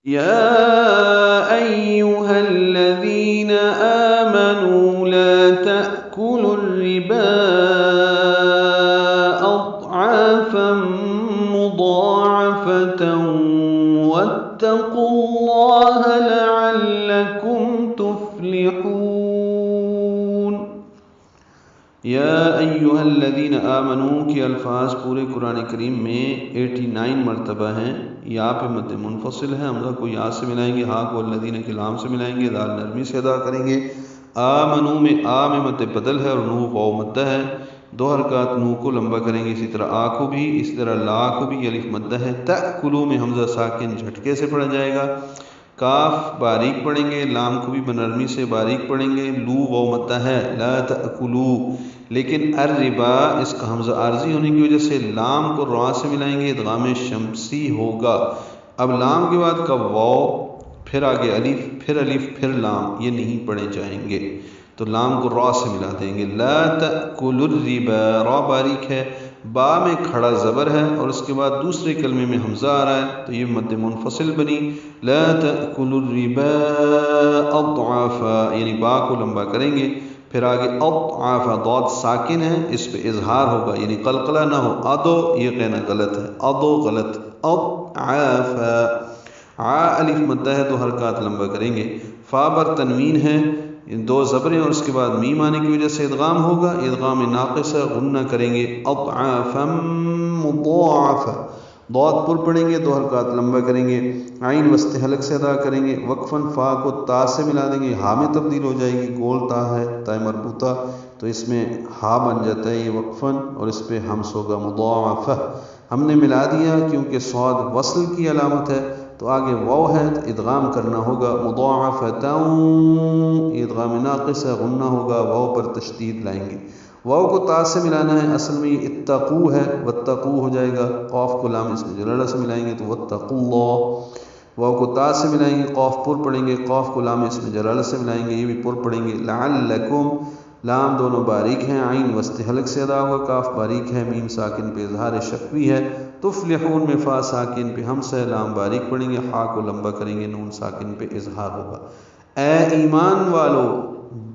يا أيها الذين آمنوا لا تأكلوا الربا أضعافا مضاعفة واتقوا الله لعلكم تفلحون۔ یا ایھا الذین آمنو کے الفاظ پورے قرآن کریم میں 89 مرتبہ ہیں۔ یا پہ مد منفصل ہے، حمزہ کو یا سے ملائیں گے، ہاں کو الذین کے لام سے ملائیں گے، دال نرمی سے ادا کریں گے۔ آمنو میں آ میں مد بدل ہے اور نو واو مدہ ہے، 2 حرکات نو کو لمبا کریں گے، اسی طرح آ کو بھی، اسی طرح لا کو بھی الف مدہ ہے۔ تأکلو میں حمزہ ساکن جھٹکے سے پڑھا جائے گا، کاف باریک پڑھیں گے، لام کو بھی بنرمی سے باریک پڑھیں گے، لو واو مدہ ہے، لا تأکلو۔ لیکن الربا اس کا حمزہ عارضی ہونے کی وجہ سے لام کو را سے ملائیں گے، ادغام شمسی ہوگا۔ اب لام کے بعد کا واو، پھر آگے الف، پھر لام، یہ نہیں پڑھے جائیں گے، تو لام کو را سے ملا دیں گے۔ لا تأکلوا الربا، را باریک ہے، با میں کھڑا زبر ہے اور اس کے بعد دوسرے کلمے میں حمزہ آ رہا ہے تو یہ مد منفصل بنی۔ لا تأکلوا الربا اضعافا، یعنی با کو لمبا کریں گے، پھر آگے اضعافا، ضاد ساکن ہے، اس پہ اظہار ہوگا، یعنی قلقلہ نہ ہو، ادو یہ کہنا غلط ہے، ادو غلط، اضعافا۔ ع الف مدہ ہے، 2 حرکات لمبا کریں گے، فا بر تنوین ہے، 2 زبریں اور اس کے بعد میم آنے کی وجہ سے ادغام ہوگا، ادغام ناقص ہے، غنہ کریں گے، اضعافا مضاعفا۔ ضاد پر پڑھیں گے، 2 حرکات لمبا کریں گے، عین وسط حلق سے ادا کریں گے، وقفاً فا کو تا سے ملا دیں گے، ہا میں تبدیل ہو جائے گی، گول تا ہے، تا مربوطہ، تو اس میں ہا بن جاتا ہے یہ وقفاً، اور اس پہ ہمس ہوگا مضاعفہ۔ ہم نے ملا دیا کیونکہ صاد وصل کی علامت ہے، تو آگے واو ہے تو ادغام کرنا ہوگا، مضاعفتا، یہ ادغام ناقص ہے، غنہ ہوگا، واو پر تشدید لائیں گے، واو کو تا سے ملانا ہے، اصل میں اتقو ہے، واتقو ہو جائے گا، قاف کو لام اس میں جلالہ سے ملائیں گے تو واتقوا اللہ، واو کو تا سے ملائیں گے، قاف پر پڑھیں گے، قاف کو لام اس میں جلالہ سے ملائیں گے، یہ بھی پر پڑھیں گے، لعلکم، لام دونوں باریک ہیں، عین وسط حلق سے ادا ہوگا، کاف باریک ہے، میم ساکن پہ اظہار شفوی ہے، تفلحون میں فا ساکن پہ ہمس ہے، لام باریک پڑھیں گے، ہا کو لمبا کریں گے، نون ساکن پہ اظہار ہوگا۔ اے ایمان والو،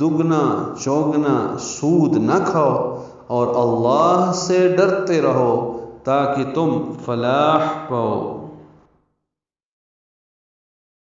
دگنا چوگنا سود نہ کھاؤ اور اللہ سے ڈرتے رہو تاکہ تم فلاح پاؤ۔